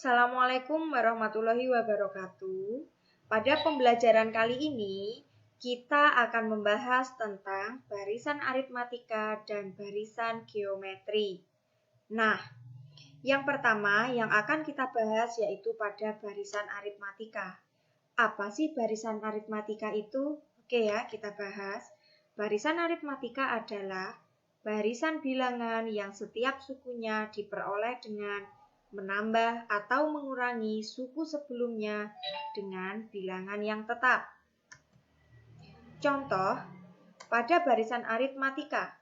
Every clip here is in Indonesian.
Assalamualaikum warahmatullahi wabarakatuh. Pada pembelajaran kali ini, kita akan membahas tentang barisan aritmatika dan barisan geometri. Nah, yang pertama yang akan kita bahas yaitu pada barisan aritmatika. Apa sih barisan aritmatika itu? Oke ya, kita bahas. Barisan aritmatika adalah barisan bilangan yang setiap sukunya diperoleh dengan menambah atau mengurangi suku sebelumnya dengan bilangan yang tetap. Contoh, pada barisan aritmatika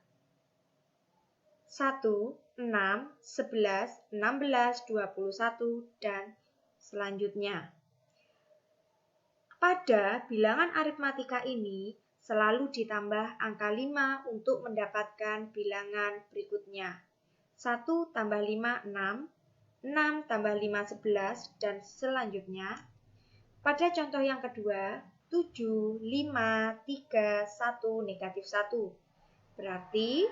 1, 6, 11, 16, 21, dan selanjutnya. Pada bilangan aritmatika ini selalu ditambah angka 5 untuk mendapatkan bilangan berikutnya. 1 tambah 5, 6. 6 tambah 5, 11, dan selanjutnya. Pada contoh yang kedua, 7, 5, 3, 1, negatif 1. Berarti,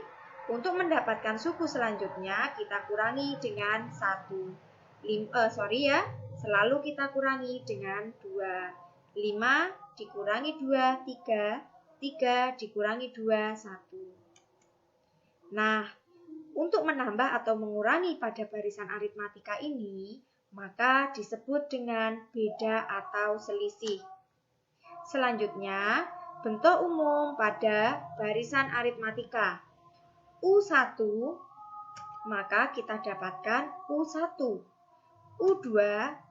untuk mendapatkan suku selanjutnya, kita kurangi dengan 1. Selalu kita kurangi dengan 2. 5 dikurangi 2, 3. 3 dikurangi 2, 1. Nah, untuk menambah atau mengurangi pada barisan aritmatika ini, maka disebut dengan beda atau selisih. Selanjutnya, bentuk umum pada barisan aritmatika. U1, maka kita dapatkan U1. U2,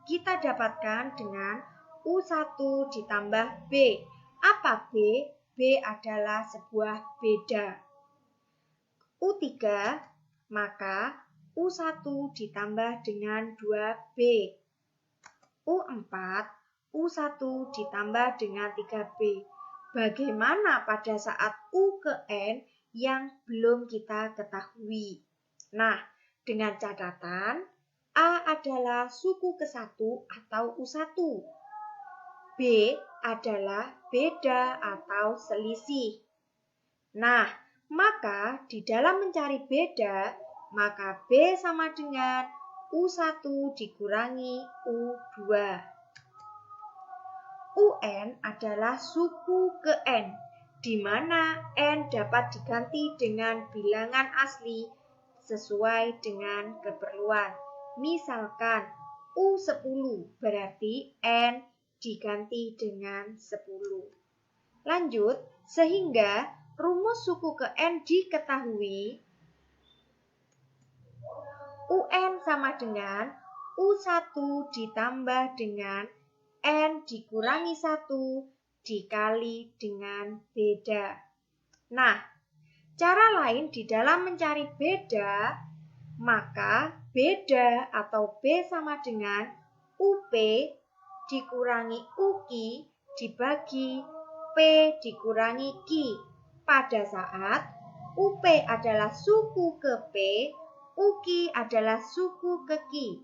kita dapatkan dengan U1 ditambah B. Apa B? B adalah sebuah beda. U3, maka U1 ditambah dengan 2B. U4, U1 ditambah dengan 3B. Bagaimana pada saat U ke N yang belum kita ketahui? Nah, dengan catatan A adalah suku ke-1 atau U1. B adalah beda atau selisih. Nah, maka di dalam mencari beda, maka B sama dengan U1 dikurangi U2. UN adalah suku ke N, di mana N dapat diganti dengan bilangan asli sesuai dengan keperluan. Misalkan U10 berarti N diganti dengan 10. Lanjut, sehingga rumus suku ke N diketahui. UN sama dengan U1 ditambah dengan N dikurangi 1 dikali dengan beda. Nah, cara lain di dalam mencari beda, maka beda atau B sama dengan UP dikurangi UQ dibagi P dikurangi Q. Pada saat UP adalah suku ke P, UQ adalah suku ke Q.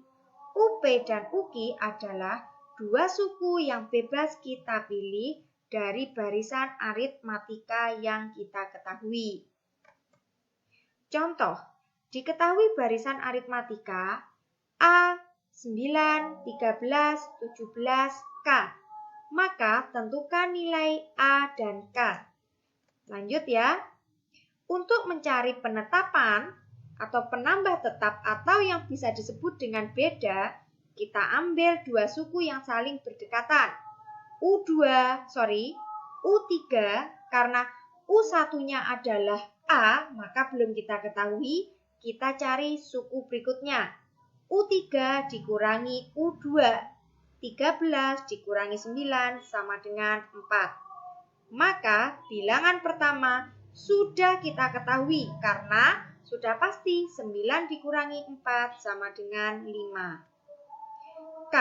UP dan UQ adalah dua suku yang bebas kita pilih dari barisan aritmatika yang kita ketahui. Contoh, diketahui barisan aritmatika A 9, 13, 17, K. Maka tentukan nilai A dan K. Lanjut ya. Untuk mencari penetapan atau penambah tetap atau yang bisa disebut dengan beda, kita ambil dua suku yang saling berdekatan. U3 karena U1-nya adalah A, maka belum kita ketahui, kita cari suku berikutnya. U3 dikurangi U2, 13 dikurangi 9 sama dengan 4. Maka bilangan pertama sudah kita ketahui karena sudah pasti 9 dikurangi 4 sama dengan 5. K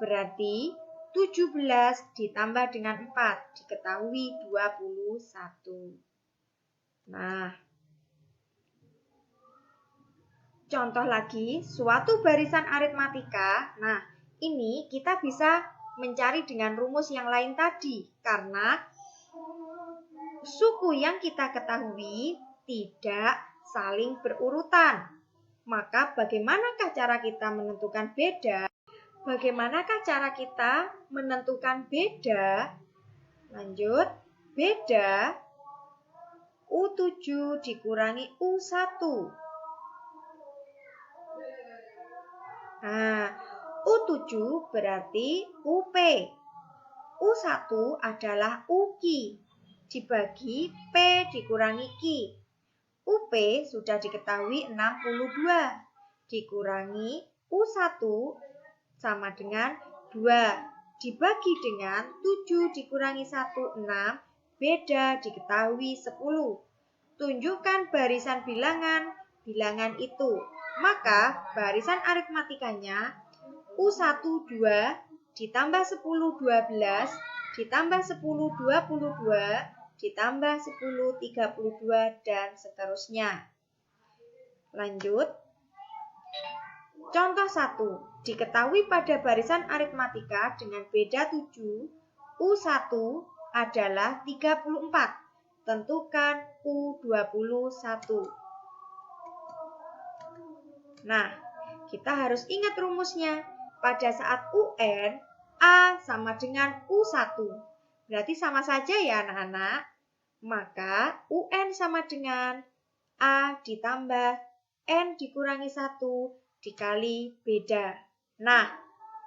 berarti 17 ditambah dengan 4 diketahui 21. Nah, contoh lagi, suatu barisan aritmatika. Nah, ini kita bisa mencari dengan rumus yang lain tadi karena suku yang kita ketahui tidak saling berurutan. Maka bagaimanakah cara kita menentukan beda? Bagaimanakah cara kita menentukan beda? Lanjut, beda U7 dikurangi U1. Nah, U7 berarti UP. U1 adalah UQ dibagi P dikurangi Q. UP sudah diketahui 62 dikurangi U1 sama dengan 2 dibagi dengan 7 dikurangi 1, 6, beda diketahui 10. Tunjukkan barisan bilangan itu. Maka barisan aritmatikanya U1 2 ditambah 10 12 ditambah 10 22 ditambah 10 32 dan seterusnya. Lanjut. Contoh 1. Diketahui pada barisan aritmatika dengan beda 7, U1 adalah 34. Tentukan U21. Nah, kita harus ingat rumusnya. Pada saat UN, A sama dengan U1. Berarti sama saja ya anak-anak. Maka UN sama dengan A ditambah N dikurangi 1 dikali beda. Nah,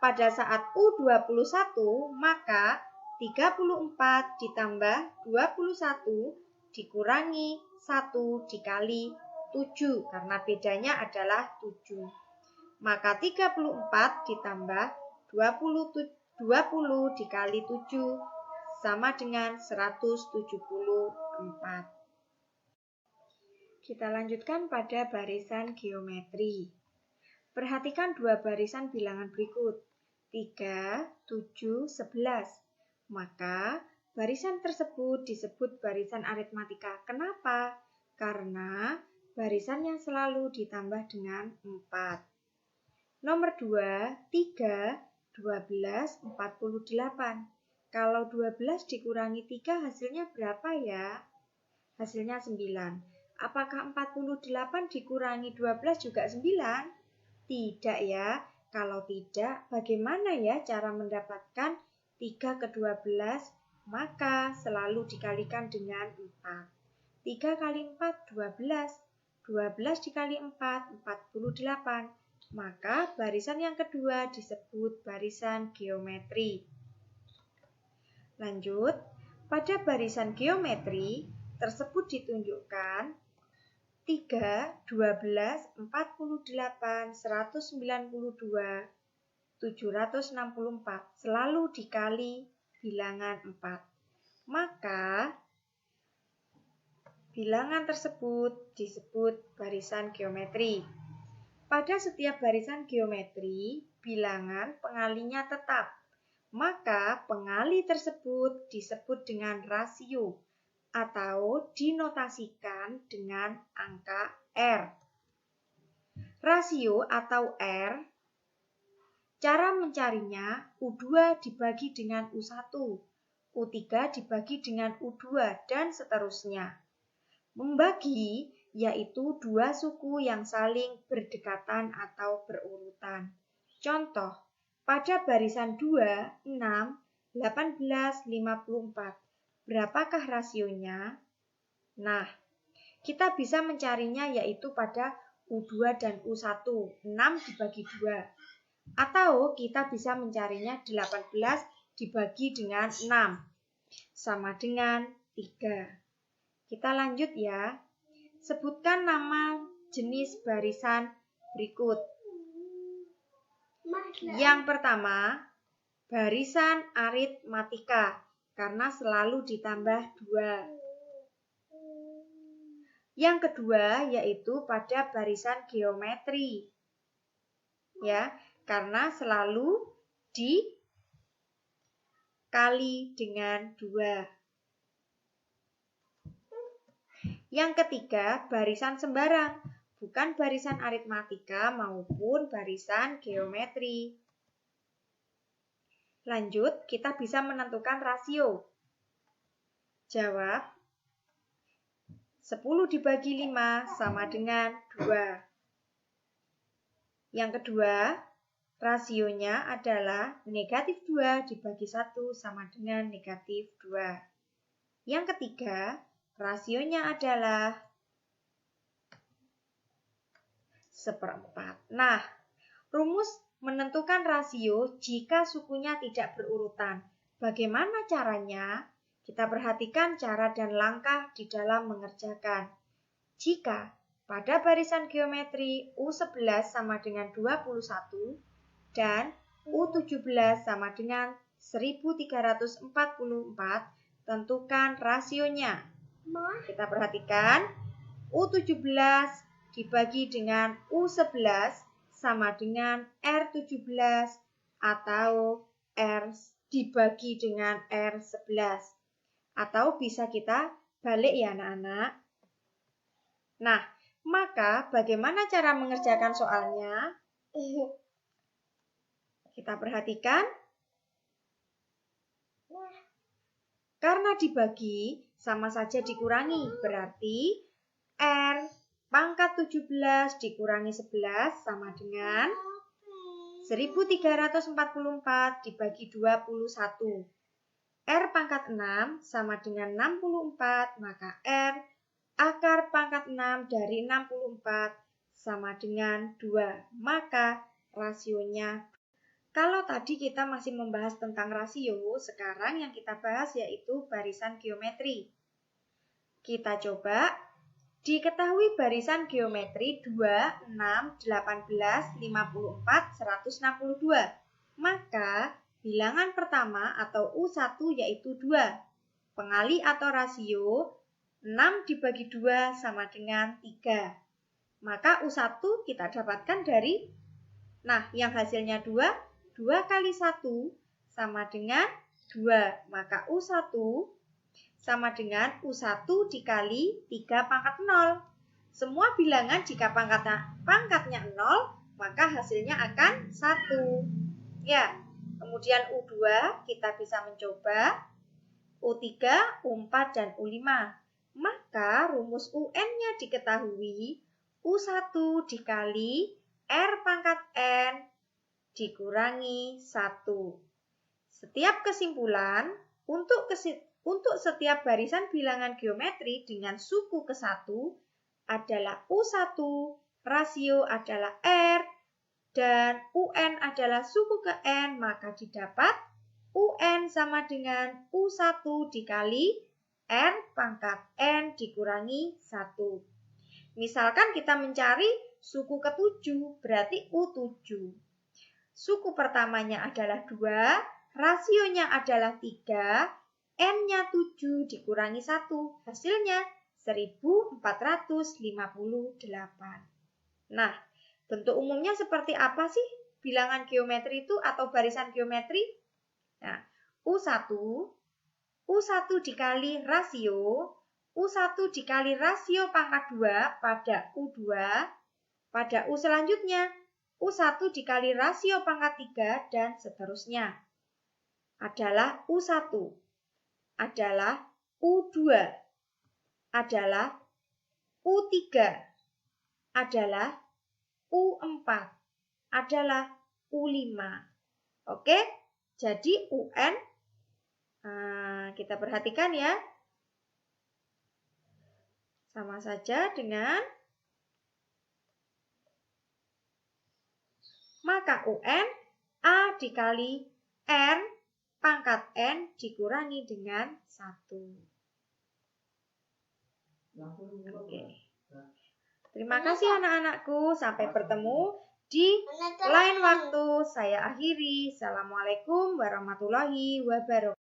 pada saat U21 maka 34 ditambah 21 dikurangi 1 dikali 7 karena bedanya adalah 7. Maka 34 ditambah 20 dikali 7 sama dengan 174. Kita lanjutkan pada barisan geometri. Perhatikan dua barisan bilangan berikut, 3, 7, 11. Maka barisan tersebut disebut barisan aritmatika. Kenapa? Karena barisan yang selalu ditambah dengan 4. Nomor 2, 3, 12, 48. Kalau 12 dikurangi 3 hasilnya berapa ya? Hasilnya 9. Apakah 48 dikurangi 12 juga 9? Tidak ya. Kalau tidak, bagaimana ya cara mendapatkan 3 ke 12? Maka selalu dikalikan dengan 4. 3 kali 4, 12. 12 dikali 4, 48. Maka barisan yang kedua disebut barisan geometri. Lanjut, pada barisan geometri tersebut ditunjukkan 3, 12, 48, 192, 764 selalu dikali bilangan 4. Maka bilangan tersebut disebut barisan geometri. Pada setiap barisan geometri, bilangan pengalinya tetap. Maka pengali tersebut disebut dengan rasio atau dinotasikan dengan angka R. Rasio atau R, cara mencarinya U2 dibagi dengan U1, U3 dibagi dengan U2, dan seterusnya. Membagi yaitu dua suku yang saling berdekatan atau berurutan. Contoh, pada barisan 2, 6, 18, 54. Berapakah rasionya? Nah, kita bisa mencarinya yaitu pada U2 dan U1, 6 dibagi 2. Atau kita bisa mencarinya 18 dibagi dengan 6, sama dengan 3. Kita lanjut ya. Sebutkan nama jenis barisan berikut. Yang pertama, barisan aritmatika karena selalu ditambah 2. Yang kedua yaitu pada barisan geometri. Ya, karena selalu dikali dengan 2. Yang ketiga, barisan sembarang, bukan barisan aritmatika maupun barisan geometri. Lanjut, kita bisa menentukan rasio. Jawab, 10 dibagi 5 sama dengan 2. Yang kedua, rasionya adalah negatif 2 dibagi 1 sama dengan negatif 2. Yang ketiga, rasionya adalah seperempat. Nah, rumus menentukan rasio jika sukunya tidak berurutan. Bagaimana caranya? Kita perhatikan cara dan langkah di dalam mengerjakan. Jika pada barisan geometri U11 sama dengan 21 dan U17 sama dengan 1344, tentukan rasionya. Kita perhatikan, U17 dibagi dengan U11 sama dengan R17 atau R dibagi dengan R11. Atau bisa kita balik ya anak-anak. Nah, maka bagaimana cara mengerjakan soalnya? Kita perhatikan. Karena dibagi, sama saja dikurangi. Berarti R pangkat 17 dikurangi 11 sama dengan 1344 dibagi 21. R pangkat 6 sama dengan 64, maka R akar pangkat 6 dari 64 sama dengan 2. Maka rasionya. Kalau tadi kita masih membahas tentang rasio, sekarang yang kita bahas yaitu barisan geometri. Kita coba. Diketahui barisan geometri 2, 6, 18, 54, 162. Maka bilangan pertama atau U1 yaitu 2. Pengali atau rasio 6 dibagi 2 sama dengan 3. Maka U1 kita dapatkan dari, yang hasilnya 2, 2 kali 1 sama dengan 2. Maka U1 sama dengan U1 dikali 3 pangkat 0. Semua bilangan jika pangkatnya 0, maka hasilnya akan 1. Ya, kemudian U2 kita bisa mencoba, U3, U4, dan U5. Maka rumus UN-nya diketahui, U1 dikali R pangkat N dikurangi 1. Setiap kesimpulan, untuk setiap barisan bilangan geometri dengan suku ke-1 adalah U1, rasio adalah R, dan UN adalah suku ke N, maka didapat UN sama dengan U1 dikali R pangkat N dikurangi 1. Misalkan kita mencari suku ke-7, berarti U7. Suku pertamanya adalah 2, rasionya adalah 3, N-nya 7 dikurangi 1, hasilnya 1458. Nah, bentuk umumnya seperti apa sih bilangan geometri itu atau barisan geometri? Nah, U1 dikali rasio, U1 dikali rasio pangkat 2 pada U2, pada U selanjutnya, U1 dikali rasio pangkat 3, dan seterusnya. Adalah U1. Adalah U2, adalah U3, adalah U4, adalah U5. Oke, jadi UN, kita perhatikan ya, sama saja dengan, maka UN A dikali N pangkat N dikurangi dengan 1. Oke. Terima kasih anak-anakku. Sampai bertemu di lain waktu. Saya akhiri. Assalamualaikum warahmatullahi wabarakatuh.